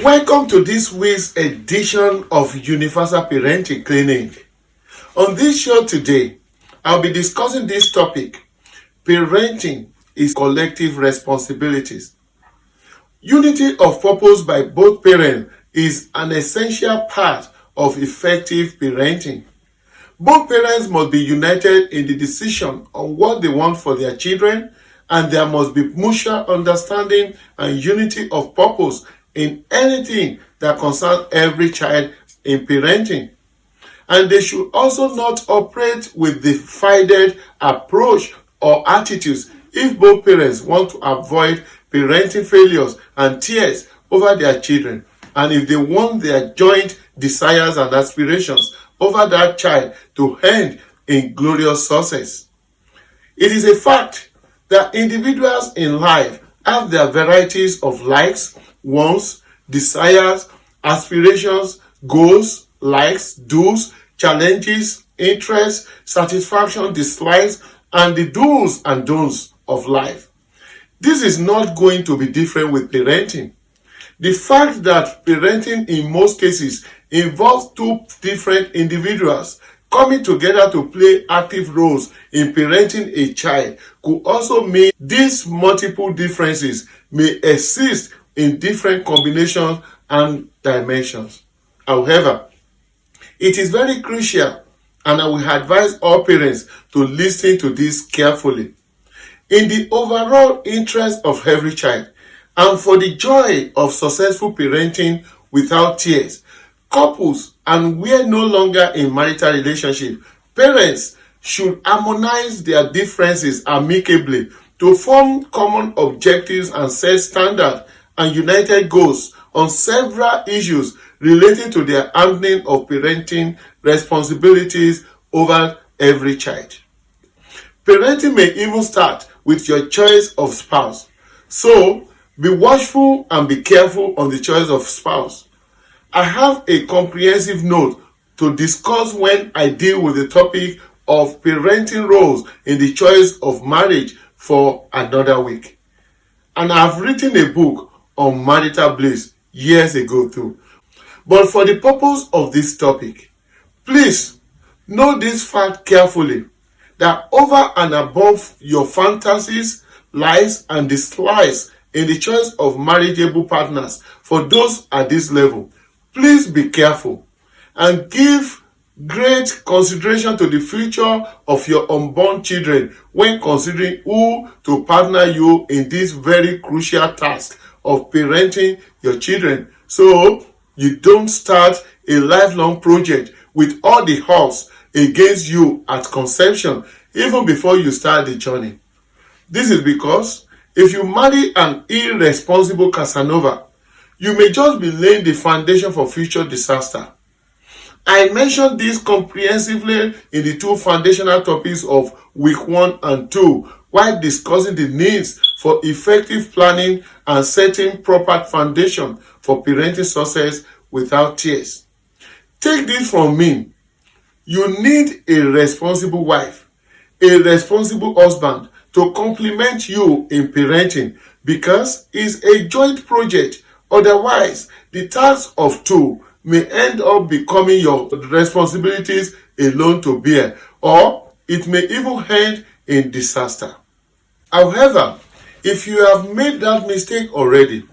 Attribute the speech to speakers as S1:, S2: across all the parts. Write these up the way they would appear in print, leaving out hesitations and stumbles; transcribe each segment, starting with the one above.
S1: Welcome to this week's edition of Universal Parenting Clinic. On this show today, I'll be discussing this topic: parenting is collective responsibilities. Unity of purpose by both parents is an essential part of effective parenting. Both parents must be united in the decision on what they want for their children, and there must be mutual understanding and unity of purpose in anything that concerns every child in parenting. And they should also not operate with divided approach or attitudes if both parents want to avoid parenting failures and tears over their children, and if they want their joint desires and aspirations over that child to end in glorious success. It is a fact that individuals in life have their varieties of likes, wants, desires, aspirations, goals, likes, do's, challenges, interests, satisfaction, dislikes, and the do's and don'ts of life. This is not going to be different with parenting. The fact that parenting in most cases involves two different individuals coming together to play active roles in parenting a child could also mean these multiple differences may exist in different combinations and dimensions. However, it is very crucial, and I will advise all parents to listen to this carefully. In the overall interest of every child, and for the joy of successful parenting without tears, couples and where no longer in marital relationship, parents should harmonize their differences amicably to form common objectives and set standards and united goals on several issues relating to their handling of parenting responsibilities over every child. Parenting may even start with your choice of spouse. So, be watchful and be careful on the choice of spouse. I have a comprehensive note to discuss when I deal with the topic of parenting roles in the choice of marriage for another week. And I've written a book on marital bliss years ago too. But for the purpose of this topic, please know this fact carefully, that over and above your fantasies, likes, and dislikes in the choice of marriageable partners for those at this level, please be careful and give great consideration to the future of your unborn children when considering who to partner you in this very crucial task of parenting your children, so you don't start a lifelong project with all the odds against you at conception even before you start the journey. This is because if you marry an irresponsible Casanova, you may just be laying the foundation for future disaster. I mentioned this comprehensively in the two foundational topics of week 1 and 2 while discussing the needs for effective planning and setting proper foundation for parenting success without tears. Take this from me. You need a responsible wife, a responsible husband to complement you in parenting, because it's a joint project. Otherwise, the task of two may end up becoming your responsibilities alone to bear, or it may even end in disaster. However, if you have made that mistake already,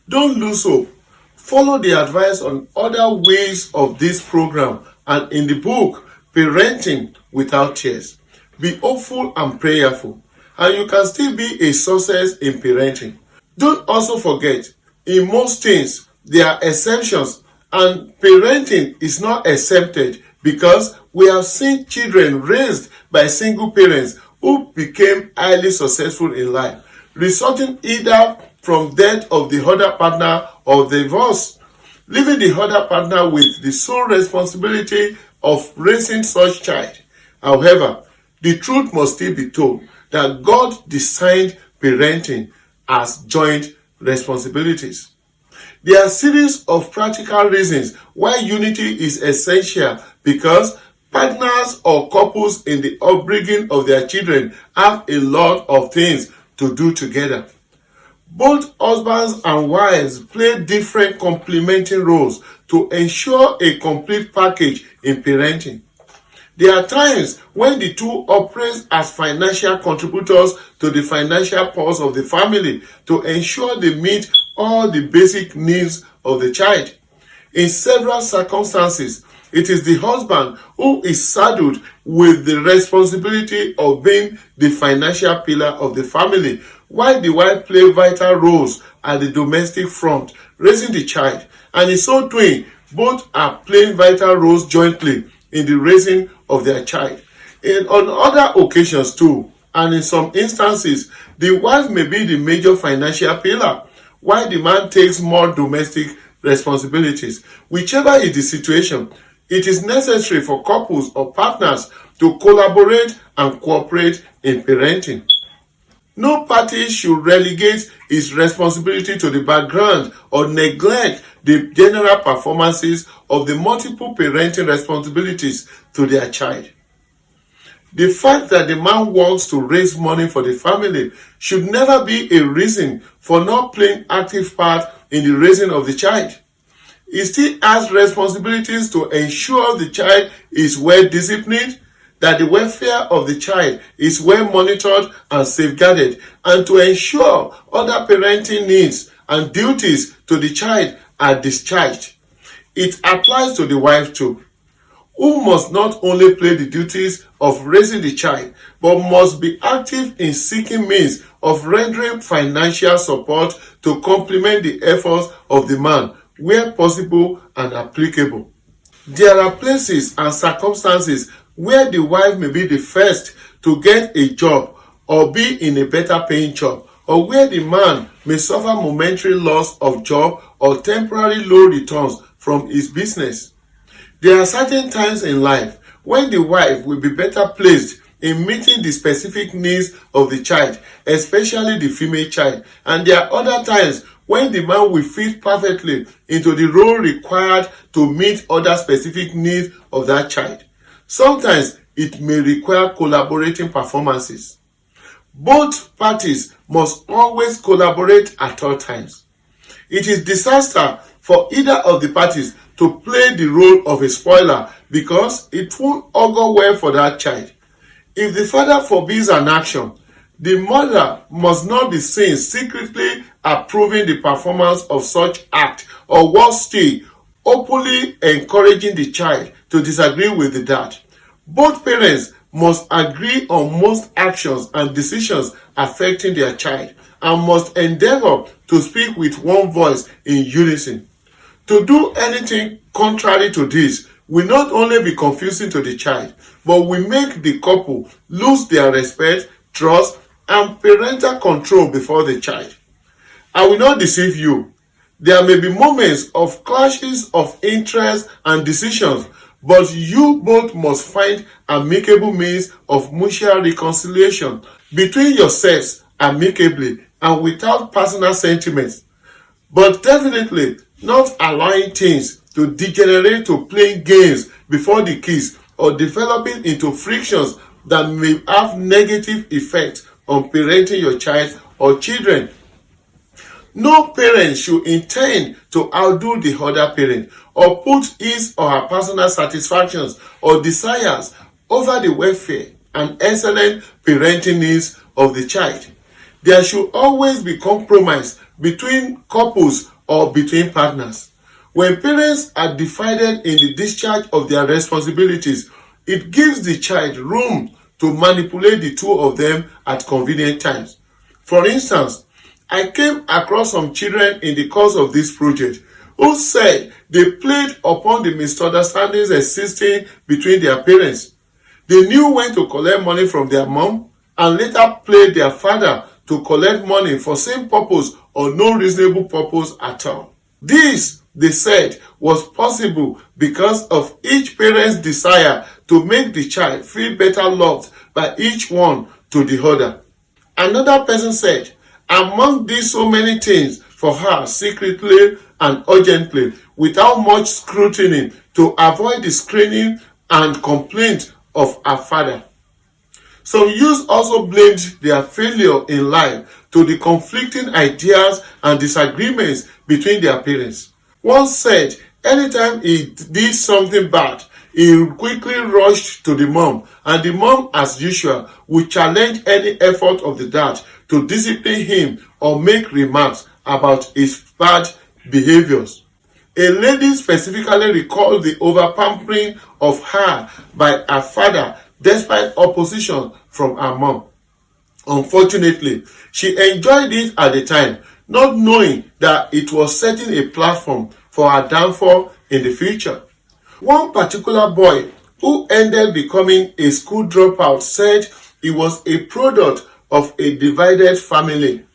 S1: don't lose hope. Follow the advice on other ways of this program and in the book, Parenting Without Tears. Be hopeful and prayerful, and you can still be a success in parenting. Don't also forget, in most things, there are exceptions, and parenting is not exempted, because we have seen children raised by single parents who became highly successful in life, resulting either from death of the other partner or divorce, leaving the other partner with the sole responsibility of raising such child. However, the truth must still be told that God designed parenting as joint responsibilities. There are a series of practical reasons why unity is essential, because partners or couples in the upbringing of their children have a lot of things to do together. Both husbands and wives play different complementing roles to ensure a complete package in parenting. There are times when the two operate as financial contributors to the financial pulse of the family to ensure they meet all the basic needs of the child. In several circumstances, it is the husband who is saddled with the responsibility of being the financial pillar of the family, while the wife plays vital roles at the domestic front, raising the child. And in so doing, both are playing vital roles jointly in the raising of their child. On other occasions too, and in some instances, the wife may be the major financial pillar, while the man takes more domestic responsibilities. Whichever is the situation, it is necessary for couples or partners to collaborate and cooperate in parenting. No party should relegate its responsibility to the background or neglect the general performances of the multiple parenting responsibilities to their child. The fact that the man wants to raise money for the family should never be a reason for not playing active part in the raising of the child. He still has responsibilities to ensure the child is well disciplined, that the welfare of the child is well monitored and safeguarded, and to ensure other parenting needs and duties to the child are discharged. It applies to the wife too, who must not only play the duties of raising the child, but must be active in seeking means of rendering financial support to complement the efforts of the man where possible and applicable. There are places and circumstances where the wife may be the first to get a job or be in a better paying job, or where the man may suffer momentary loss of job or temporary low returns from his business. There are certain times in life when the wife will be better placed in meeting the specific needs of the child, especially the female child, and there are other times when the man will fit perfectly into the role required to meet other specific needs of that child. Sometimes it may require collaborating performances. Both parties must always collaborate at all times. It is disaster for either of the parties to play the role of a spoiler because it won't augur well for that child. If the father forbids an action, the mother must not be seen secretly approving the performance of such act, or worse still, openly encouraging the child to disagree with the dad. Both parents must agree on most actions and decisions affecting their child and must endeavor to speak with one voice in unison. To do anything contrary to this will not only be confusing to the child, but will make the couple lose their respect, trust, and parental control before the child. I will not deceive you. There may be moments of clashes of interest and decisions, but you both must find amicable means of mutual reconciliation between yourselves amicably and without personal sentiments, but definitely not allowing things to degenerate to playing games before the kids or developing into frictions that may have negative effects on parenting your child or children. No parent should intend to outdo the other parent or put his or her personal satisfactions or desires over the welfare and excellent parenting needs of the child. There should always be compromise between couples or between partners. When parents are divided in the discharge of their responsibilities, it gives the child room to manipulate the two of them at convenient times. For instance, I came across some children in the course of this project who said they played upon the misunderstandings existing between their parents. They knew when to collect money from their mom and later played their father to collect money for same purpose or no reasonable purpose at all. This, they said, was possible because of each parent's desire to make the child feel better loved by each one to the other. Another person said, among these so many things for her secretly and urgently, without much scrutiny, to avoid the screening and complaint of her father. Some youths also blamed their failure in life to the conflicting ideas and disagreements between their parents. One said anytime he did something bad, he quickly rushed to the mom, and the mom, as usual, would challenge any effort of the dad to discipline him or make remarks about his bad behaviors. A lady specifically recalled the over-pampering of her by her father despite opposition from her mom. Unfortunately, she enjoyed it at the time, not knowing that it was setting a platform for her downfall in the future. One particular boy who ended becoming a school dropout said he was a product of a divided family.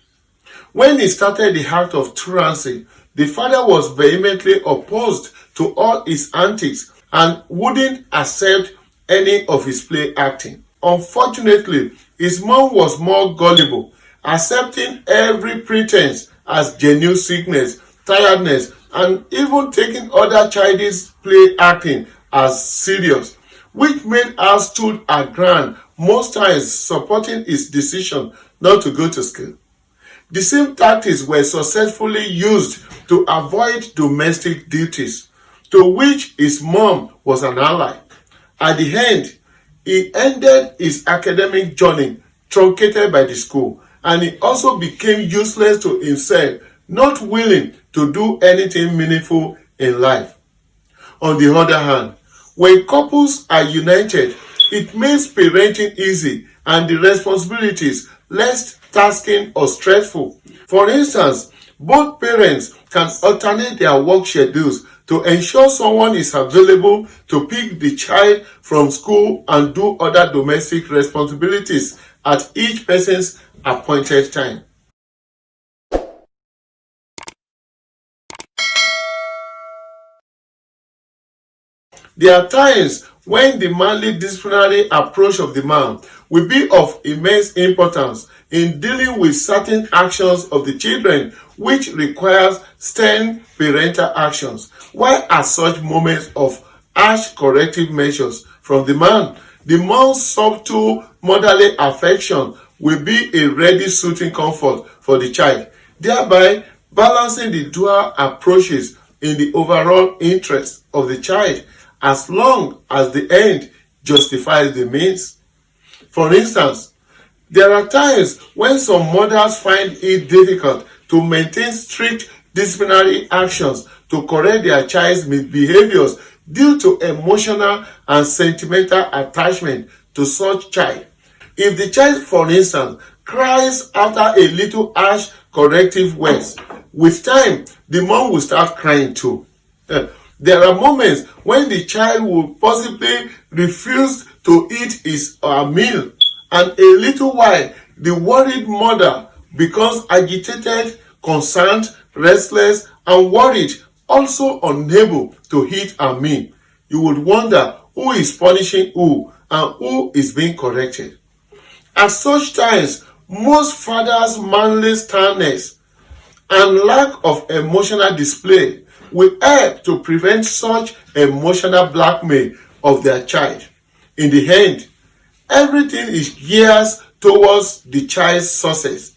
S1: When he started the act of truancy, the father was vehemently opposed to all his antics and wouldn't accept any of his play acting. Unfortunately, his mom was more gullible, accepting every pretense as genuine sickness, tiredness, and even taking other childish play acting as serious, which made her stood her ground most times supporting his decision not to go to school. The same tactics were successfully used to avoid domestic duties, to which his mom was an ally. At the end, he ended his academic journey truncated by the school, and he also became useless to himself, not willing to do anything meaningful in life. On the other hand, when couples are united, it makes parenting easy and the responsibilities less tasking or stressful. For instance, both parents can alternate their work schedules to ensure someone is available to pick the child from school and do other domestic responsibilities at each person's appointed time. There are times when the manly disciplinary approach of the man will be of immense importance in dealing with certain actions of the children which requires stern parental actions, while at such moments of harsh corrective measures from the man, the man's subtle motherly affection will be a ready soothing comfort for the child, thereby balancing the dual approaches in the overall interest of the child as long as the end justifies the means. For instance, there are times when some mothers find it difficult to maintain strict disciplinary actions to correct their child's misbehaviors due to emotional and sentimental attachment to such child. If the child, for instance, cries after a little harsh corrective words, with time, the mom will start crying too. There are moments when the child will possibly refuse to eat his or her meal, and a little while the worried mother becomes agitated, concerned, restless, and worried, also unable to eat her meal. You would wonder who is punishing who and who is being corrected. At such times, most fathers' manly sternness and lack of emotional display will help to prevent such emotional blackmail of their child. In the end, everything is geared towards the child's success.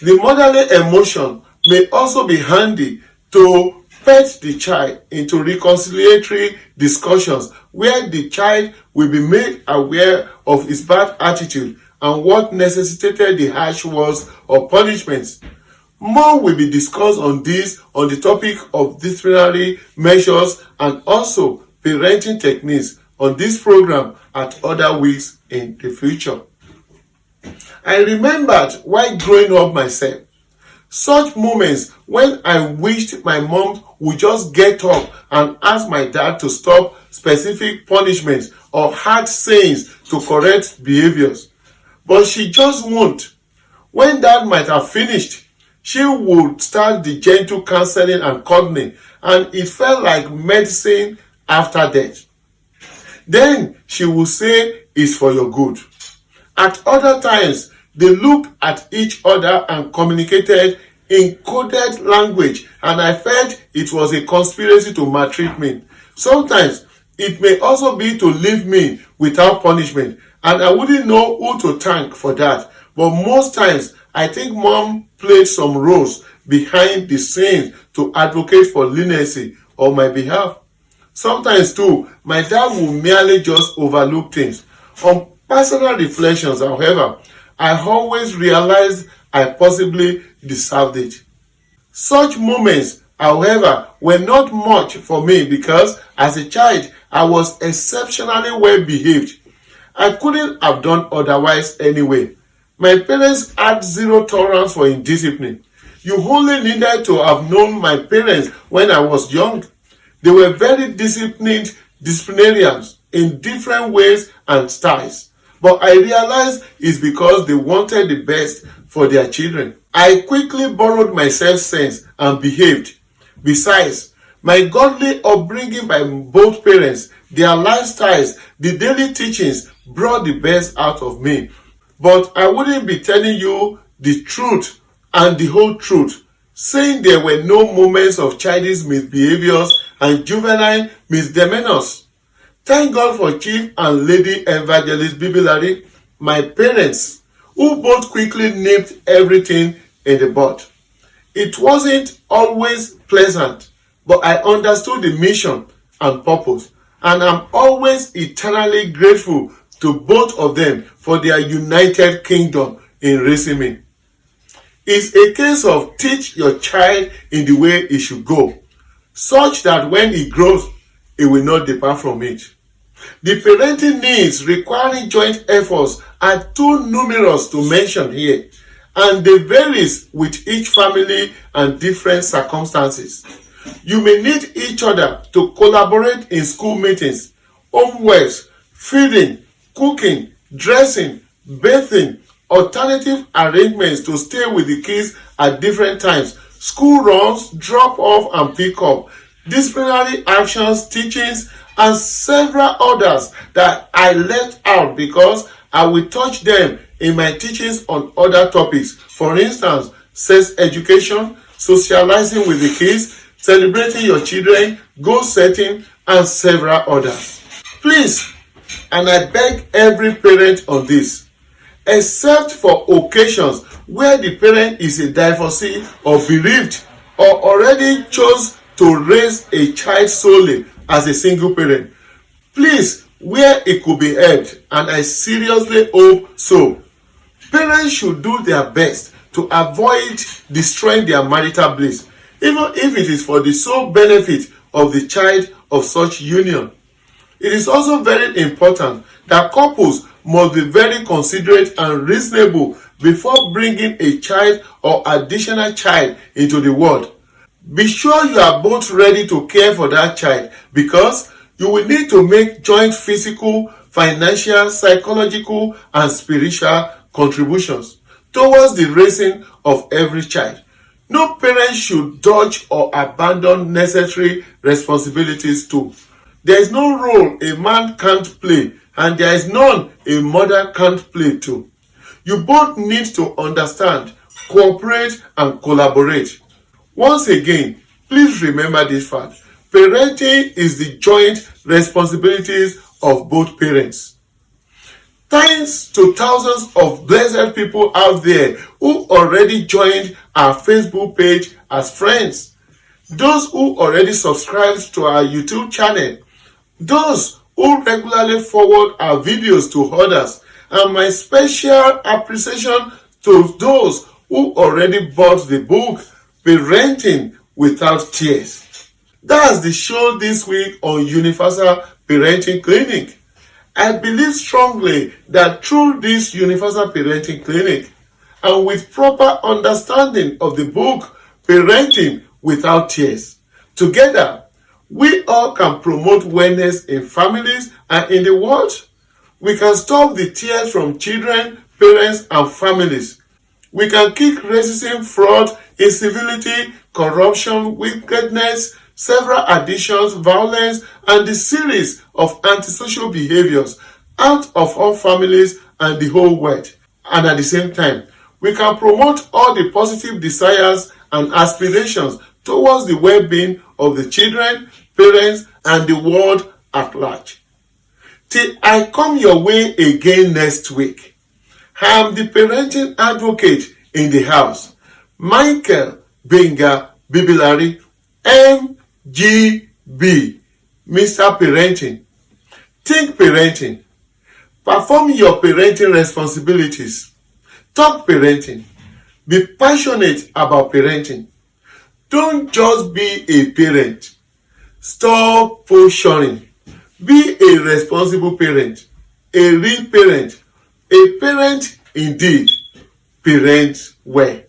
S1: The motherly emotion may also be handy to put the child into reconciliatory discussions where the child will be made aware of his bad attitude and what necessitated the harsh words or punishments. More will be discussed on this on the topic of disciplinary measures and also parenting techniques on this program at other weeks in the future. I remembered while growing up myself, such moments when I wished my mom would just get up and ask my dad to stop specific punishments or hard sayings to correct behaviors. But she just won't. When dad might have finished, she would start the gentle counseling and cuddling, and it felt like medicine after death. Then she would say, "It's for your good." At other times, they looked at each other and communicated in coded language, and I felt it was a conspiracy to maltreat me. Sometimes, it may also be to leave me without punishment, and I wouldn't know who to thank for that. But most times, I think mom played some roles behind the scenes to advocate for leniency on my behalf. Sometimes too, my dad will merely just overlook things. On personal reflections, however, I always realized I possibly deserved it. Such moments, however, were not much for me because as a child, I was exceptionally well behaved. I couldn't have done otherwise anyway. My parents had zero tolerance for indiscipline. You only needed to have known my parents when I was young. They were very disciplinarians in different ways and styles. But I realized it's because they wanted the best for their children. I quickly borrowed my self-sense and behaved. Besides, my godly upbringing by both parents, their lifestyles, the daily teachings brought the best out of me. But I wouldn't be telling you the truth and the whole truth, saying there were no moments of childish misbehaviors and juvenile misdemeanors. Thank God for Chief and Lady Evangelist Bibilari, my parents, who both quickly nipped everything in the bud. It wasn't always pleasant, but I understood the mission and purpose, and I'm always eternally grateful to both of them for their united kingdom in raising me. It's a case of teach your child in the way it should go, such that when it grows, it will not depart from it. The parenting needs requiring joint efforts are too numerous to mention here, and they varies with each family and different circumstances. You may need each other to collaborate in school meetings, homeworks, feeding, cooking, dressing, bathing, alternative arrangements to stay with the kids at different times, school runs, drop off and pick up, disciplinary actions, teachings, and several others that I left out because I will touch them in my teachings on other topics. For instance, sex education, socializing with the kids, celebrating your children, goal setting, and several others. Please, and I beg every parent on this, except for occasions where the parent is a divorcee or bereaved or already chose to raise a child solely as a single parent. Please, where it could be helped, and I seriously hope so, parents should do their best to avoid destroying their marital bliss, even if it is for the sole benefit of the child of such union. It is also very important that couples must be very considerate and reasonable before bringing a child or additional child into the world. Be sure you are both ready to care for that child because you will need to make joint physical, financial, psychological, and spiritual contributions towards the raising of every child. No parent should dodge or abandon necessary responsibilities too. There is no role a man can't play, and there is none a mother can't play too. You both need to understand, cooperate, and collaborate. Once again, please remember this fact. Parenting is the joint responsibilities of both parents. Thanks to thousands of blessed people out there who already joined our Facebook page as friends, those who already subscribed to our YouTube channel, those who regularly forward our videos to others, and my special appreciation to those who already bought the book, Parenting Without Tears. That's the show this week on Universal Parenting Clinic. I believe strongly that through this Universal Parenting Clinic and with proper understanding of the book Parenting Without Tears, together we all can promote wellness in families and in the world. We can stop the tears from children, parents, and families. We can kick racism, fraud, incivility, corruption, wickedness, several addictions, violence, and the series of antisocial behaviors out of all families and the whole world. And at the same time, we can promote all the positive desires and aspirations towards the well-being of the children, parents, and the world at large. Till I come your way again next week, I am the parenting advocate in the house. Michael Benga Bibilari, MGB, Mr. Parenting. Think parenting. Perform your parenting responsibilities. Talk parenting. Be passionate about parenting. Don't just be a parent. Stop posturing. Be a responsible parent. A real parent. A parent indeed. Parent well.